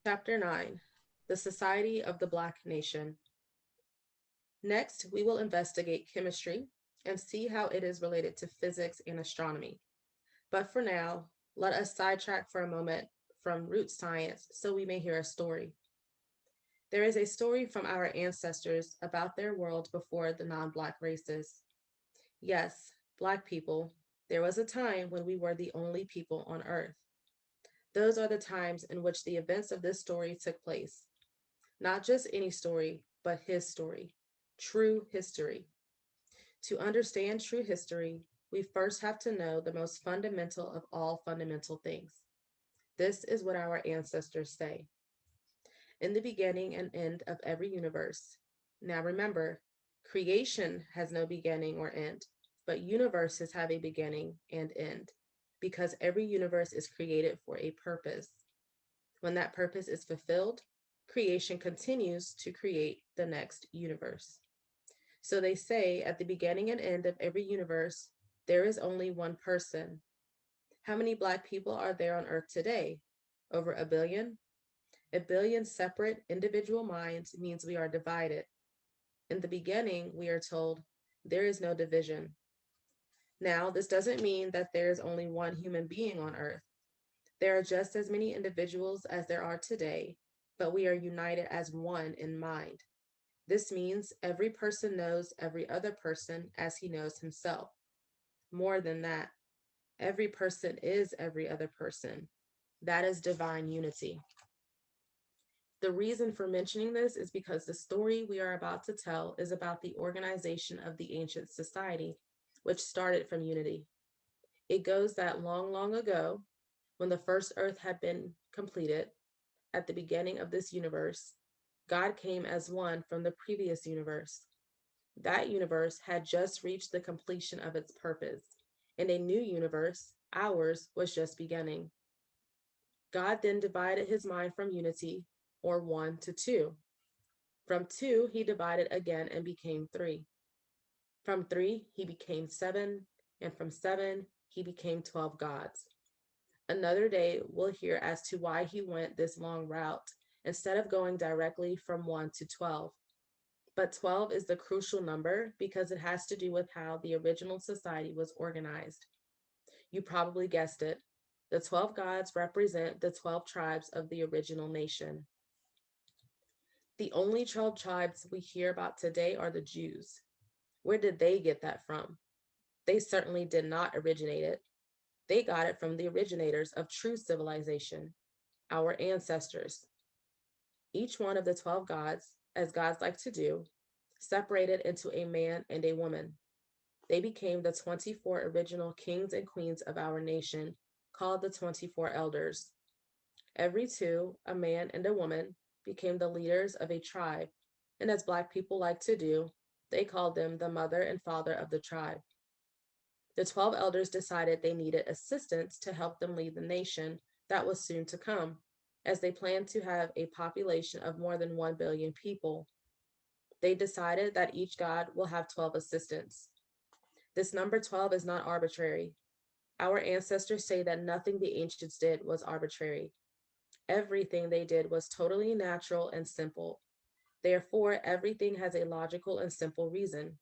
Chapter 9: The Society of the Black Nation. Next, we will investigate chemistry and see how it is related to physics and astronomy. But for now, let us sidetrack for a moment from root science so we may hear a story. There is a story from our ancestors about their world before the non Black races. Yes, Black people, there was a time when we were the only people on Earth. Those are the times in which the events of this story took place. Not just any story, but his story. True history. To understand true history, we first have to know the most fundamental of all fundamental things. This is what our ancestors say. In the beginning and end of every universe. Now remember, creation has no beginning or end, but universes have a beginning and end because every universe is created for a purpose. When that purpose is fulfilled, creation continues to create the next universe. So they say at the beginning and end of every universe, there is only one person. How many Black people are there on Earth today? Over a billion? A billion separate individual minds means we are divided. In the beginning, we are told there is no division. Now, this doesn't mean that there is only one human being on Earth. There are just as many individuals as there are today, but we are united as one in mind. This means every person knows every other person as he knows himself. More than that, every person is every other person. That is divine unity. The reason for mentioning this is because the story we are about to tell is about the organization of the ancient society, which started from unity. It goes that long, long ago, when the first earth had been completed, at the beginning of this universe, God came as one from the previous universe. That universe had just reached the completion of its purpose, and a new universe, ours, was just beginning. God then divided his mind from unity, or one, to two. From two, he divided again and became three. From three, he became seven, and from seven, he became 12 gods. Another day, we'll hear as to why he went this long route instead of going directly from 1 to 12. But 12 is the crucial number because it has to do with how the original society was organized. You probably guessed it. The 12 gods represent the 12 tribes of the original nation. The only 12 tribes we hear about today are the Jews. Where did they get that from? They certainly did not originate it. They got it from the originators of true civilization, our ancestors. Each one of the 12 gods, as gods like to do, separated into a man and a woman. They became the 24 original kings and queens of our nation, called the 24 elders. Every two, a man and a woman, became the leaders of a tribe, and as Black people like to do, they called them the mother and father of the tribe. The 12 elders decided they needed assistance to help them lead the nation that was soon to come, as they planned to have a population of more than 1 billion people. They decided that each god will have 12 assistants. This number 12 is not arbitrary. Our ancestors say that nothing the ancients did was arbitrary. Everything they did was totally natural and simple. Therefore, everything has a logical and simple reason.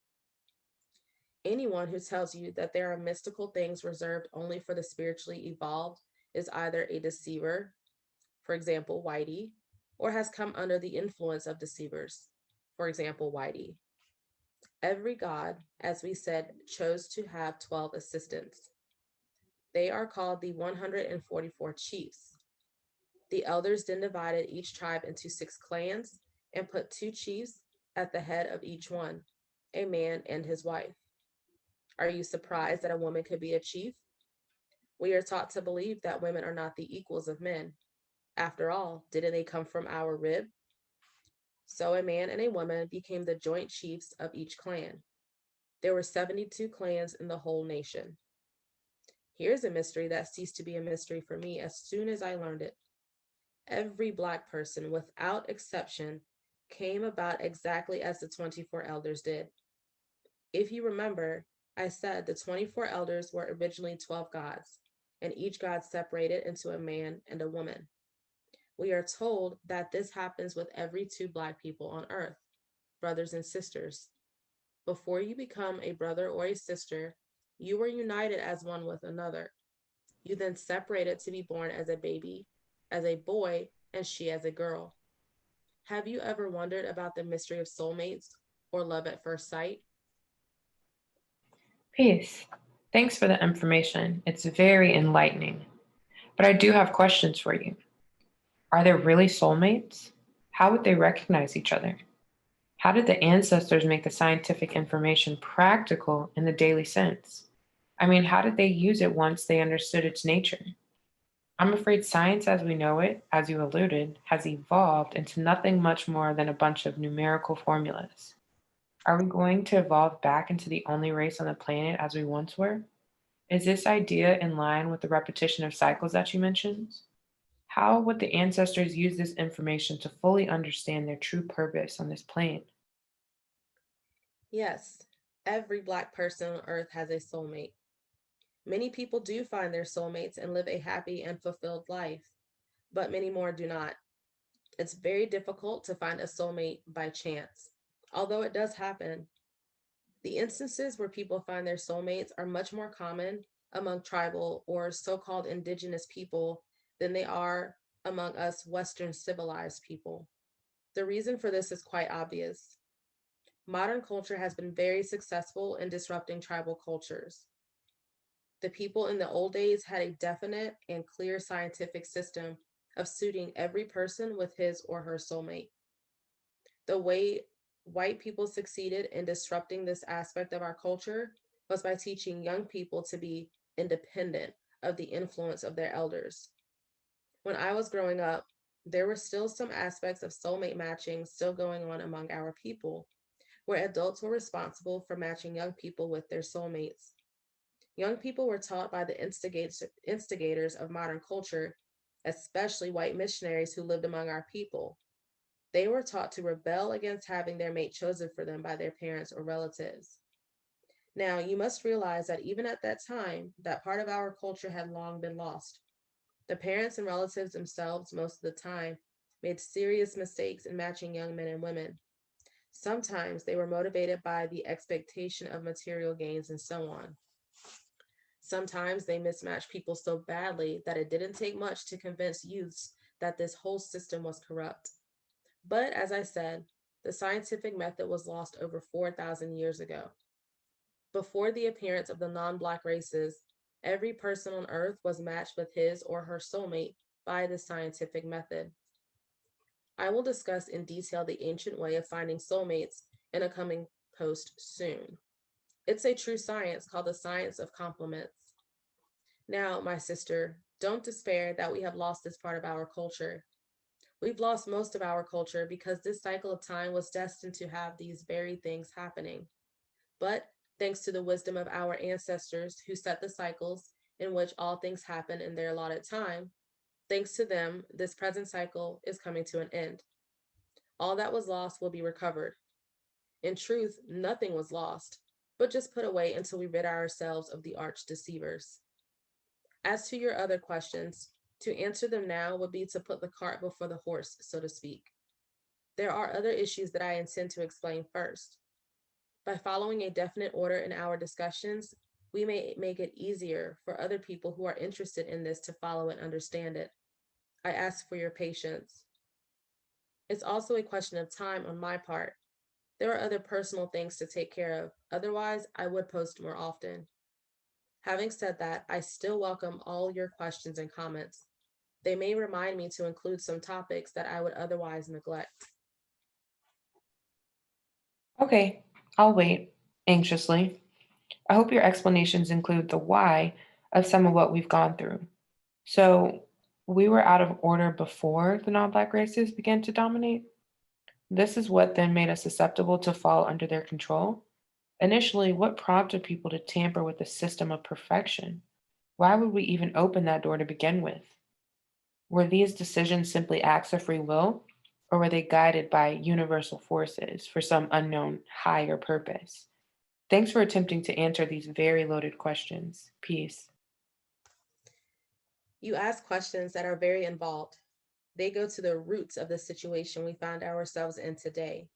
Anyone who tells you that there are mystical things reserved only for the spiritually evolved is either a deceiver, for example, Whitey, or has come under the influence of deceivers, for example, Whitey. Every god, as we said, chose to have 12 assistants. They are called the 144 chiefs. The elders then divided each tribe into 6 clans and put 2 chiefs at the head of each one, a man and his wife. Are you surprised that a woman could be a chief? We are taught to believe that women are not the equals of men. After all, didn't they come from our rib? So a man and a woman became the joint chiefs of each clan. There were 72 clans in the whole nation. Here's a mystery that ceased to be a mystery for me as soon as I learned it. Every Black person, without exception, came about exactly as the 24 elders did. If you remember, I said the 24 elders were originally 12 gods, and each god separated into a man and a woman. We are told that this happens with every two Black people on earth, brothers and sisters. Before you become a brother or a sister, you were united as one with another. You then separated to be born as a baby, as a boy, and she as a girl. Have you ever wondered about the mystery of soulmates or love at first sight? Peace. Thanks for the information. It's very enlightening. But I do have questions for you. Are there really soulmates? How would they recognize each other? How did the ancestors make the scientific information practical in the daily sense? I mean, how did they use it once they understood its nature? I'm afraid science as we know it, as you alluded, has evolved into nothing much more than a bunch of numerical formulas. Are we going to evolve back into the only race on the planet as we once were? Is this idea in line with the repetition of cycles that you mentioned? How would the ancestors use this information to fully understand their true purpose on this plane? Yes, every Black person on earth has a soulmate. Many people do find their soulmates and live a happy and fulfilled life, but many more do not. It's very difficult to find a soulmate by chance, although it does happen. The instances where people find their soulmates are much more common among tribal or so called indigenous people than they are among us Western civilized people. The reason for this is quite obvious. Modern culture has been very successful in disrupting tribal cultures. The people in the old days had a definite and clear scientific system of suiting every person with his or her soulmate. The way white people succeeded in disrupting this aspect of our culture was by teaching young people to be independent of the influence of their elders. When I was growing up, there were still some aspects of soulmate matching still going on among our people, where adults were responsible for matching young people with their soulmates. Young people were taught by the instigators of modern culture, especially white missionaries who lived among our people. They were taught to rebel against having their mate chosen for them by their parents or relatives. Now, you must realize that even at that time, that part of our culture had long been lost. The parents and relatives themselves, most of the time, made serious mistakes in matching young men and women. Sometimes they were motivated by the expectation of material gains and so on. Sometimes they mismatched people so badly that it didn't take much to convince youths that this whole system was corrupt. But as I said, the scientific method was lost over 4,000 years ago. Before the appearance of the non Black races, every person on Earth was matched with his or her soulmate by the scientific method. I will discuss in detail the ancient way of finding soulmates in a coming post soon. It's a true science called the science of complements. Now, my sister, don't despair that we have lost this part of our culture. We've lost most of our culture because this cycle of time was destined to have these very things happening. But thanks to the wisdom of our ancestors who set the cycles in which all things happen in their allotted time, thanks to them, this present cycle is coming to an end. All that was lost will be recovered. In truth, nothing was lost, but just put away until we rid ourselves of the arch deceivers. As to your other questions, to answer them now would be to put the cart before the horse, so to speak. There are other issues that I intend to explain first. By following a definite order in our discussions, we may make it easier for other people who are interested in this to follow and understand it. I ask for your patience. It's also a question of time on my part. There are other personal things to take care of, otherwise, I would post more often. Having said that, I still welcome all your questions and comments. They may remind me to include some topics that I would otherwise neglect. Okay, I'll wait anxiously. I hope your explanations include the why of some of what we've gone through. So, we were out of order before the non Black races began to dominate. This is what then made us susceptible to fall under their control. Initially, what prompted people to tamper with the system of perfection? Why would we even open that door to begin with? Were these decisions simply acts of free will, or were they guided by universal forces for some unknown higher purpose? Thanks for attempting to answer these very loaded questions. Peace. You ask questions that are very involved. They go to the roots of the situation we find ourselves in today.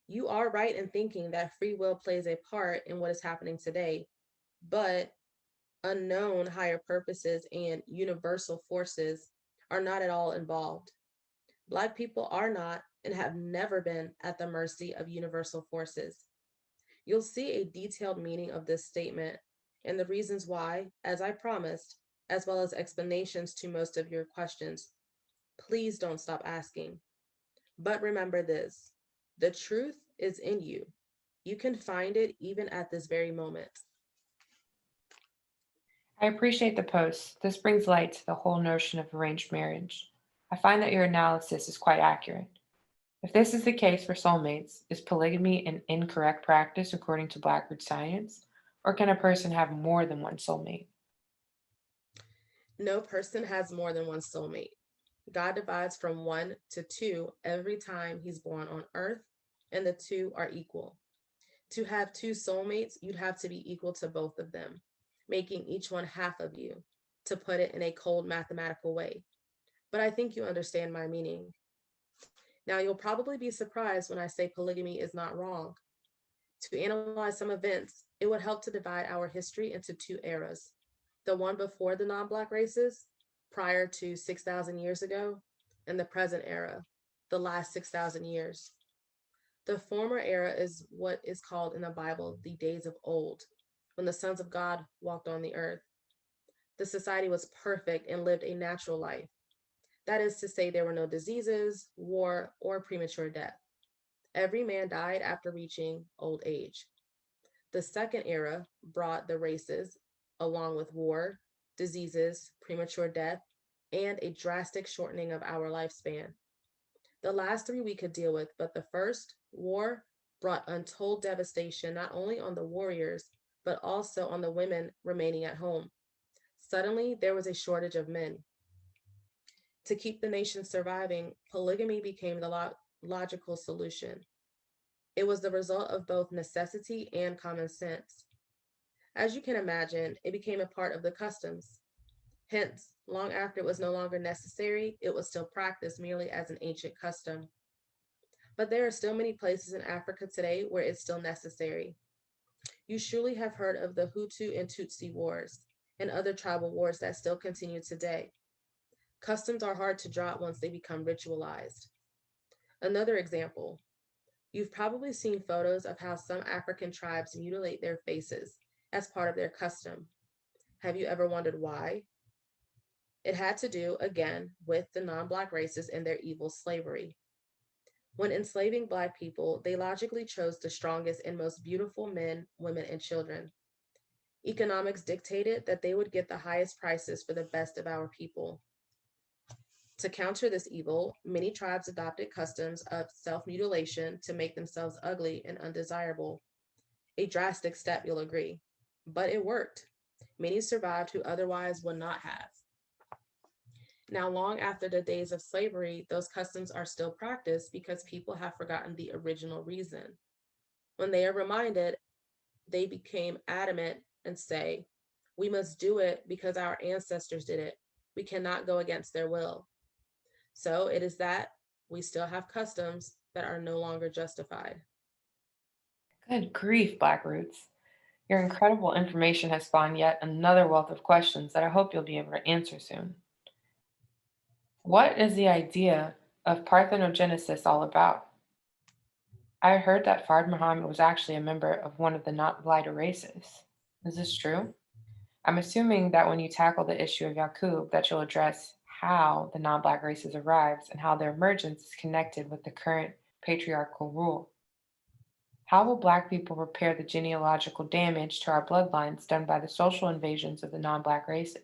You are right in thinking that free will plays a part in what is happening today, but unknown higher purposes and universal forces are not at all involved. Black people are not and have never been at the mercy of universal forces. You'll see a detailed meaning of this statement and the reasons why, as I promised, as well as explanations to most of your questions. Please don't stop asking. But remember this: the truth is in you. You can find it even at this very moment. I appreciate the post. This brings light to the whole notion of arranged marriage. I find that your analysis is quite accurate. If this is the case for soulmates, is polygamy an incorrect practice according to Blackroot science? Or can a person have more than one soulmate? No person has more than one soulmate. God divides from one to two every time he's born on earth, and the two are equal. To have two soulmates, you'd have to be equal to both of them, making each one half of you, to put it in a cold mathematical way. But I think you understand my meaning. Now, you'll probably be surprised when I say polygamy is not wrong. To analyze some events, it would help to divide our history into two eras: the one before the non Black races, prior to 6,000 years ago, and the present era, the last 6,000 years. The former era is what is called in the Bible the days of old, when the sons of God walked on the earth. The society was perfect and lived a natural life. That is to say, there were no diseases, war, or premature death. Every man died after reaching old age. The second era brought the races, along with war, diseases, premature death, and a drastic shortening of our lifespan. The last three we could deal with, but the first, war, brought untold devastation not only on the warriors, but also on the women remaining at home. Suddenly, there was a shortage of men. To keep the nation surviving, polygamy became the logical solution. It was the result of both necessity and common sense. As you can imagine, it became a part of the customs. Hence, long after it was no longer necessary, it was still practiced merely as an ancient custom. But there are still many places in Africa today where it's still necessary. You surely have heard of the Hutu and Tutsi wars and other tribal wars that still continue today. Customs are hard to drop once they become ritualized. Another example: you've probably seen photos of how some African tribes mutilate their faces as part of their custom. Have you ever wondered why? It had to do, again, with the non Black races and their evil slavery. When enslaving Black people, they logically chose the strongest and most beautiful men, women, and children. Economics dictated that they would get the highest prices for the best of our people. To counter this evil, many tribes adopted customs of self mutilation to make themselves ugly and undesirable. A drastic step, you'll agree. But it worked. Many survived who otherwise would not have. Now, long after the days of slavery, those customs are still practiced because people have forgotten the original reason. When they are reminded, they became adamant and say, "We must do it because our ancestors did it. We cannot go against their will." So it is that we still have customs that are no longer justified. Good grief, Blackroots. Your incredible information has spawned yet another wealth of questions that I hope you'll be able to answer soon. What is the idea of parthenogenesis all about? I heard that Fard Muhammad was actually a member of one of the not lighter races. Is this true? I'm assuming that when you tackle the issue of Yaqub, that you'll address how the non-black races arrived and how their emergence is connected with the current patriarchal rule. How will Black people repair the genealogical damage to our bloodlines done by the social invasions of the non-Black races?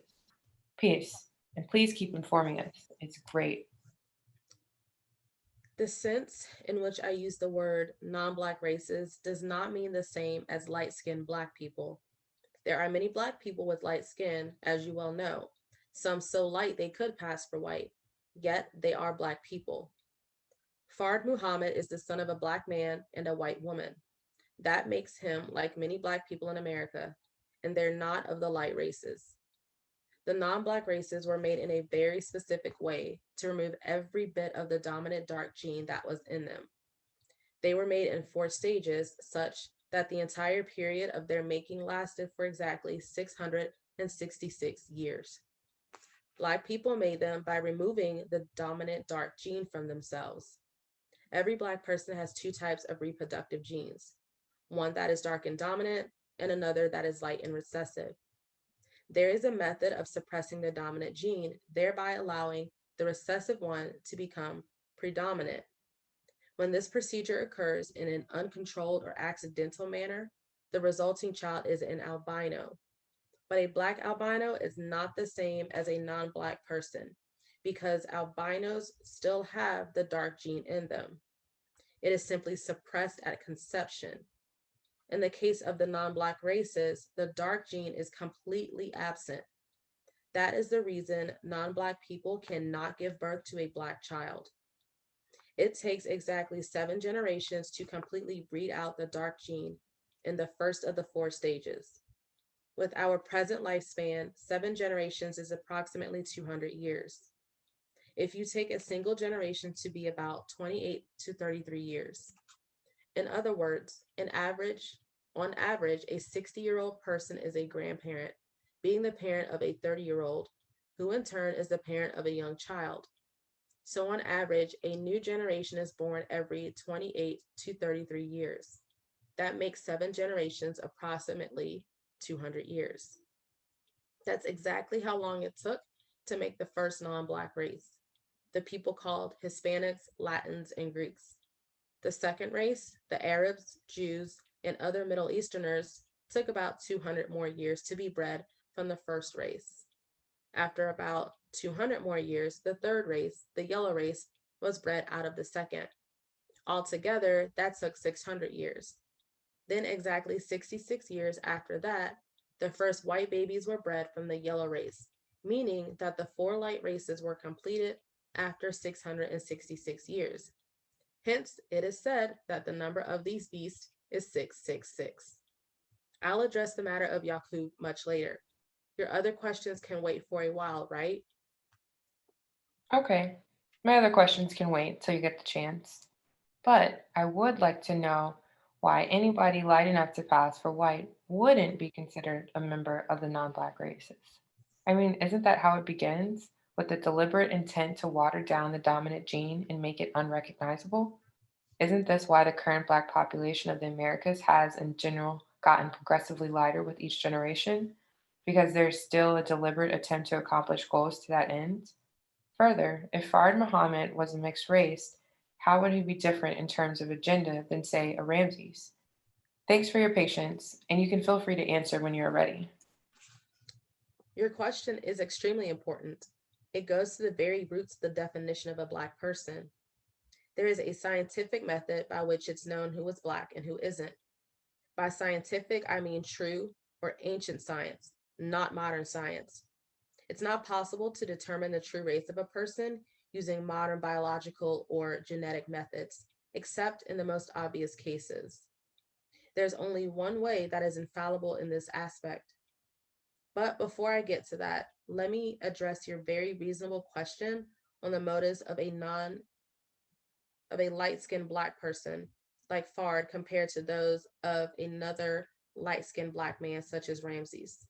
Peace, and please keep informing us. It's great. The sense in which I use the word non Black races does not mean the same as light skinned Black people. There are many Black people with light skin, as you well know, some so light they could pass for white, yet they are Black people. Fard Muhammad is the son of a Black man and a white woman. That makes him like many Black people in America, and they're not of the light races. The non Black races were made in a very specific way to remove every bit of the dominant dark gene that was in them. They were made in 4 stages, such that the entire period of their making lasted for exactly 666 years. Black people made them by removing the dominant dark gene from themselves. Every Black person has 2 types of reproductive genes, one that is dark and dominant, and another that is light and recessive. There is a method of suppressing the dominant gene, thereby allowing the recessive one to become predominant. When this procedure occurs in an uncontrolled or accidental manner, the resulting child is an albino. But a Black albino is not the same as a non Black person because albinos still have the dark gene in them. It is simply suppressed at conception. In the case of the non Black races, the dark gene is completely absent. That is the reason non Black people cannot give birth to a Black child. It takes exactly 7 generations to completely breed out the dark gene in the first of the 4 stages. With our present lifespan, 7 generations is approximately 200 years. If you take a single generation to be about 28 to 33 years. In other words, on average, a 60-year-old person is a grandparent, being the parent of a 30-year-old, who in turn is the parent of a young child. So on average, a new generation is born every 28 to 33 years. That makes 7 generations approximately 200 years. That's exactly how long it took to make the first non Black race, the people called Hispanics, Latins, and Greeks. The second race, the Arabs, Jews, and other Middle Easterners, took about 200 more years to be bred from the first race. After about 200 more years, the third race, the yellow race, was bred out of the second. Altogether, that took 600 years. Then, exactly 66 years after that, the first white babies were bred from the yellow race, meaning that the 4 light races were completed after 666 years. Hence, it is said that the number of these beasts is 666. I'll address the matter of Yaqub much later. Your other questions can wait for a while, right? Okay, my other questions can wait till you get the chance. But I would like to know why anybody light enough to pass for white wouldn't be considered a member of the non Black races. I mean, isn't that how it begins? With the deliberate intent to water down the dominant gene and make it unrecognizable? Isn't this why the current Black population of the Americas has, in general, gotten progressively lighter with each generation? Because there's still a deliberate attempt to accomplish goals to that end? Further, if Fard Muhammad was a mixed race, how would he be different in terms of agenda than, say, a Ramses? Thanks for your patience, and you can feel free to answer when you're ready. Your question is extremely important. It goes to the very roots of the definition of a Black person. There is a scientific method by which it's known who is Black and who isn't. By scientific, I mean true or ancient science, not modern science. It's not possible to determine the true race of a person using modern biological or genetic methods, except in the most obvious cases. There's only one way that is infallible in this aspect. But before I get to that, let me address your very reasonable question on the motives of a light-skinned Black person like Fard compared to those of another light-skinned Black man such as Ramses.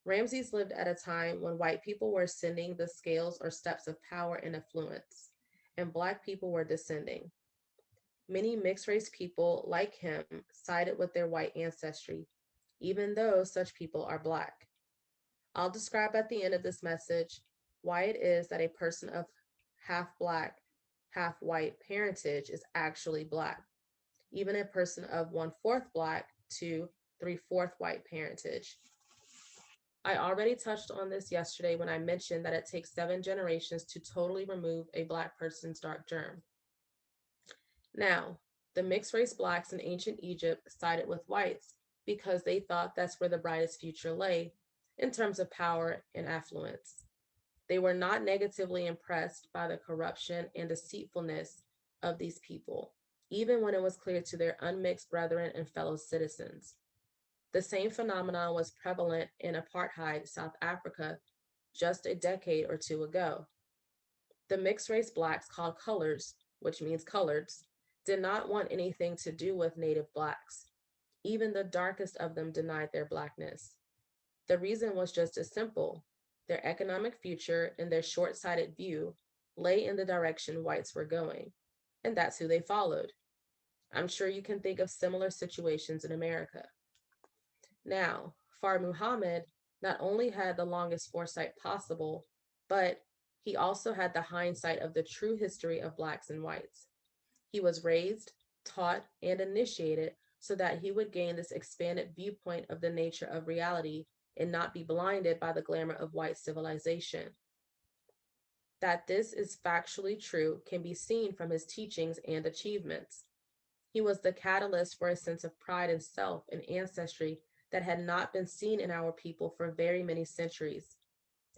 Ramses lived at a time when white people were ascending the scales or steps of power and affluence, and Black people were descending. Many mixed race people, like him, sided with their white ancestry, even though such people are Black. I'll describe at the end of this message why it is that a person of half Black, half white parentage is actually Black, even a person of 1/4 Black to 3/4 white parentage. I already touched on this yesterday when I mentioned that it takes 7 generations to totally remove a Black person's dark germ. Now, the mixed race Blacks in ancient Egypt sided with whites because they thought that's where the brightest future lay in terms of power and affluence. They were not negatively impressed by the corruption and deceitfulness of these people, even when it was clear to their unmixed brethren and fellow citizens. The same phenomenon was prevalent in apartheid South Africa just a decade or two ago. The mixed race blacks called colors, which means coloreds, did not want anything to do with native blacks. Even the darkest of them denied their blackness. The reason was just as simple. Their economic future and their short sighted view lay in the direction whites were going, and that's who they followed. I'm sure you can think of similar situations in America. Now, Far Muhammad not only had the longest foresight possible, but he also had the hindsight of the true history of blacks and whites. He was raised, taught, and initiated so that he would gain this expanded viewpoint of the nature of reality and not be blinded by the glamour of white civilization. That this is factually true can be seen from his teachings and achievements. He was the catalyst for a sense of pride in self and ancestry that had not been seen in our people for very many centuries.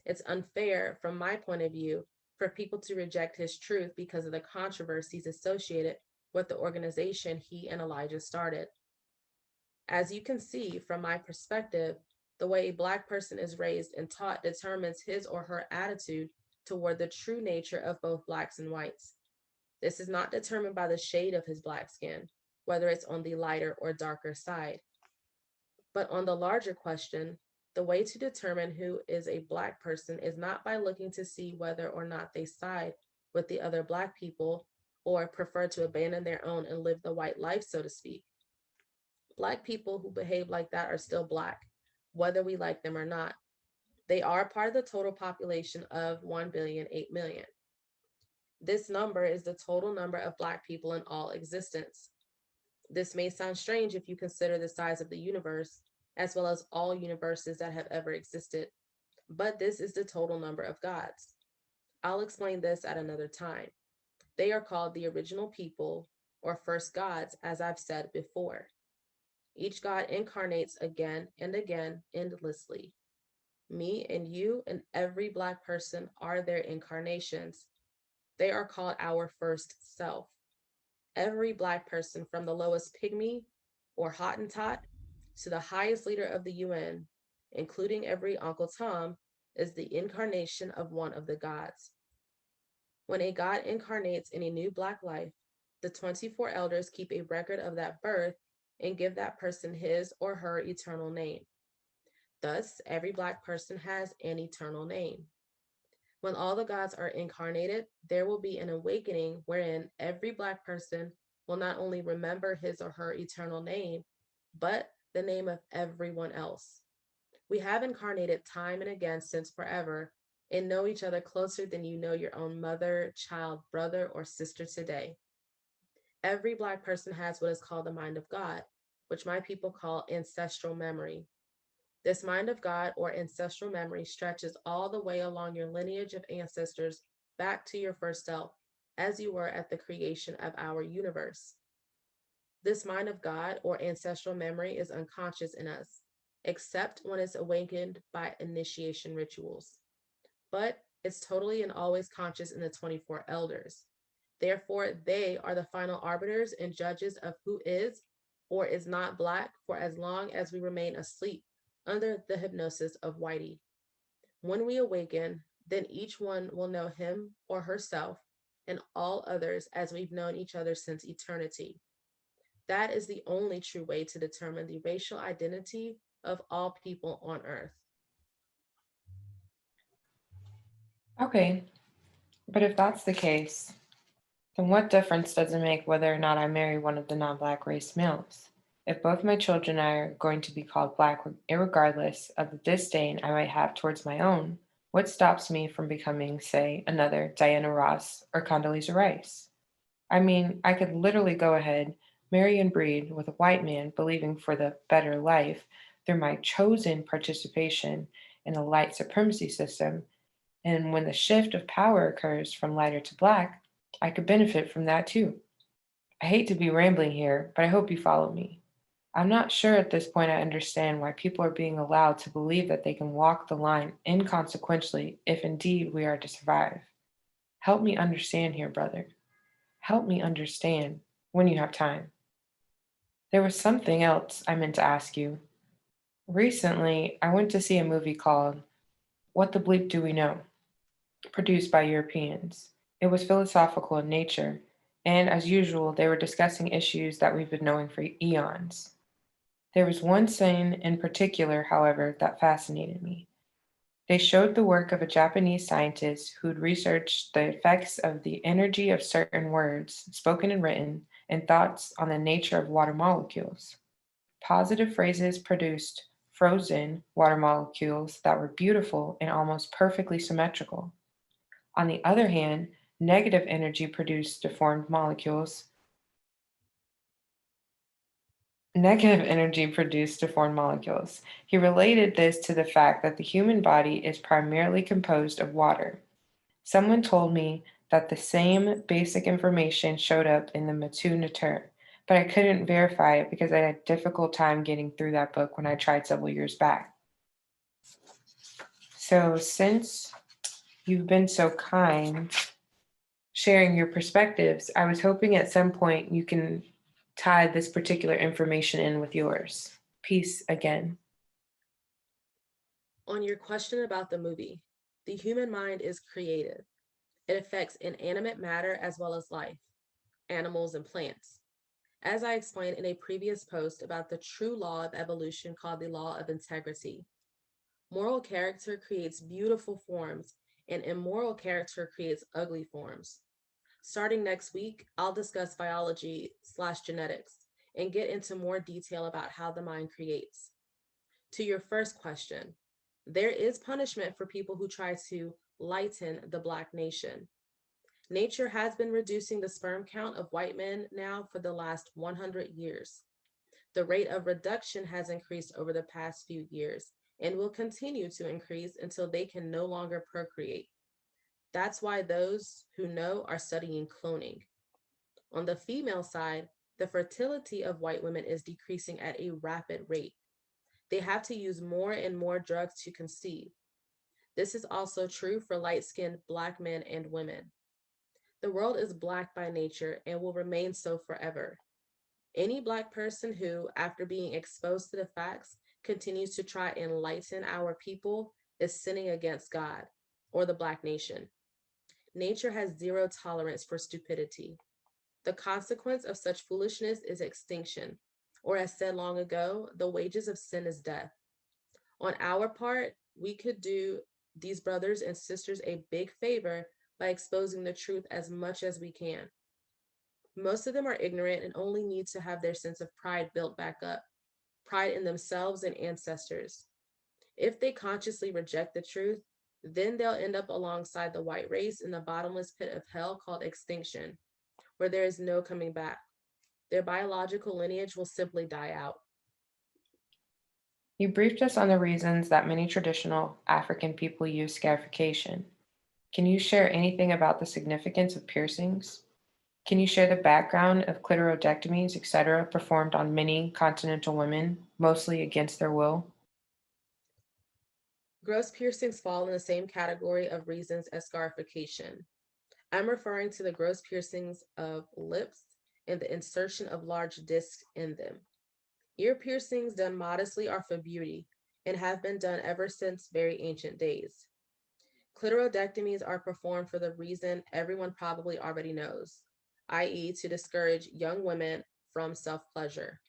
It's unfair, from my point of view, for people to reject his truth because of the controversies associated with the organization he and Elijah started. As you can see from my perspective, the way a Black person is raised and taught determines his or her attitude toward the true nature of both Blacks and whites. This is not determined by the shade of his Black skin, whether it's on the lighter or darker side. But on the larger question, the way to determine who is a Black person is not by looking to see whether or not they side with the other Black people or prefer to abandon their own and live the white life, so to speak. Black people who behave like that are still Black, whether we like them or not. They are part of the total population of 1,000,000,008,000,000. This number is the total number of Black people in all existence. This may sound strange if you consider the size of the universe, as well as all universes that have ever existed, but this is the total number of gods. I'll explain this at another time. They are called the original people, or first gods, as I've said before. Each god incarnates again and again endlessly. Me and you and every Black person are their incarnations. They are called our first self. Every Black person, from the lowest pygmy or Hottentot to the highest leader of the UN, including every Uncle Tom, is the incarnation of one of the gods. When a god incarnates in a new Black life, the 24 elders keep a record of that birth and give that person his or her eternal name. Thus, every Black person has an eternal name. When all the gods are incarnated, there will be an awakening wherein every Black person will not only remember his or her eternal name, but the name of everyone else. We have incarnated time and again since forever and know each other closer than you know your own mother, child, brother, or sister today. Every Black person has what is called the mind of God, which my people call ancestral memory. This mind of God or ancestral memory stretches all the way along your lineage of ancestors back to your first self, as you were at the creation of our universe. This mind of God or ancestral memory is unconscious in us, except when it's awakened by initiation rituals. But it's totally and always conscious in the 24 elders. Therefore, they are the final arbiters and judges of who is or is not Black for as long as we remain asleep under the hypnosis of Whitey. When we awaken, then each one will know him or herself and all others as we've known each other since eternity. That is the only true way to determine the racial identity of all people on Earth. Okay, but if that's the case, then what difference does it make whether or not I marry one of the non-Black race males? If both my children are going to be called Black irregardless of the disdain I might have towards my own, what stops me from becoming, say, another Diana Ross or Condoleezza Rice? I mean, I could literally go ahead, marry and breed with a white man believing for the better life through my chosen participation in the light supremacy system, and when the shift of power occurs from lighter to Black, I could benefit from that too. I hate to be rambling here, but I hope you follow me. I'm not sure at this point I understand why people are being allowed to believe that they can walk the line inconsequentially if indeed we are to survive. Help me understand here, brother. Help me understand when you have time. There was something else I meant to ask you. Recently, I went to see a movie called What the Bleep Do We Know? Produced by Europeans. It was philosophical in nature, and as usual, they were discussing issues that we've been knowing for eons. There was one scene in particular, however, that fascinated me. They showed the work of a Japanese scientist who'd researched the effects of the energy of certain words, spoken and written, and thoughts on the nature of water molecules. Positive phrases produced frozen water molecules that were beautiful and almost perfectly symmetrical. On the other hand, negative energy produced deformed molecules. Negative energy produced deformed molecules. He related this to the fact that the human body is primarily composed of water. Someone told me that the same basic information showed up in the Matu Natur, but I couldn't verify it because I had a difficult time getting through that book when I tried several years back. So, since you've been so kind sharing your perspectives, I was hoping at some point you can tie this particular information in with yours. Peace again. On your question about the movie, the human mind is creative. It affects inanimate matter as well as life, animals, and plants. As I explained in a previous post about the true law of evolution called the law of integrity, moral character creates beautiful forms, and immoral character creates ugly forms. Starting next week, I'll discuss biology/genetics and get into more detail about how the mind creates. To your first question, there is punishment for people who try to lighten the Black nation. Nature has been reducing the sperm count of white men now for the last 100 years. The rate of reduction has increased over the past few years and will continue to increase until they can no longer procreate. That's why those who know are studying cloning. On the female side, the fertility of white women is decreasing at a rapid rate. They have to use more and more drugs to conceive. This is also true for light skinned Black men and women. The world is Black by nature and will remain so forever. Any Black person who, after being exposed to the facts, continues to try and enlighten our people is sinning against God or the Black nation. Nature has zero tolerance for stupidity. The consequence of such foolishness is extinction, or as said long ago, the wages of sin is death. On our part, we could do these brothers and sisters a big favor by exposing the truth as much as we can. Most of them are ignorant and only need to have their sense of pride built back up, pride in themselves and ancestors. If they consciously reject the truth, then they'll end up alongside the white race in the bottomless pit of hell called extinction, where there is no coming back. Their biological lineage will simply die out. You briefed us on the reasons that many traditional African people use scarification. Can you share anything about the significance of piercings? Can you share the background of clitoridectomies, etc., performed on many continental women, mostly against their will? Gross piercings fall in the same category of reasons as scarification. I'm referring to the gross piercings of lips and the insertion of large discs in them. Ear piercings done modestly are for beauty and have been done ever since very ancient days. Clitoridectomies are performed for the reason everyone probably already knows, i.e., to discourage young women from self pleasure.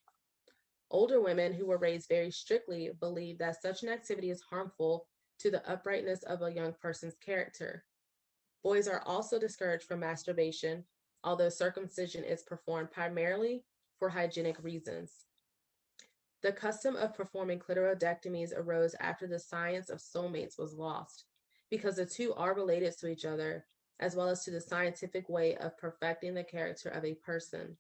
Older women who were raised very strictly believe that such an activity is harmful to the uprightness of a young person's character. Boys are also discouraged from masturbation, although circumcision is performed primarily for hygienic reasons. The custom of performing clitoridectomies arose after the science of soulmates was lost, because the two are related to each other, as well as to the scientific way of perfecting the character of a person.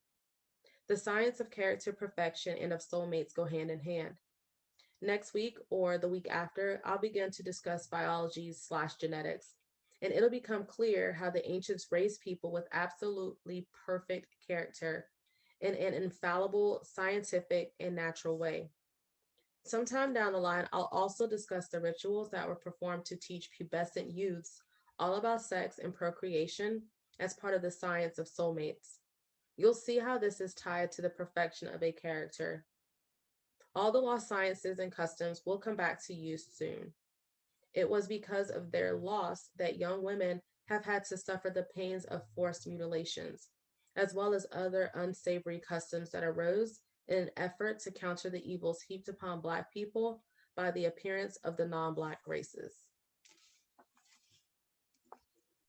The science of character perfection and of soulmates go hand in hand. Next week or the week after, I'll begin to discuss biology/genetics, and it'll become clear how the ancients raised people with absolutely perfect character in an infallible, scientific, and natural way. Sometime down the line, I'll also discuss the rituals that were performed to teach pubescent youths all about sex and procreation as part of the science of soulmates. You'll see how this is tied to the perfection of a character. All the lost sciences and customs will come back to you soon. It was because of their loss that young women have had to suffer the pains of forced mutilations, as well as other unsavory customs that arose in an effort to counter the evils heaped upon Black people by the appearance of the non Black races.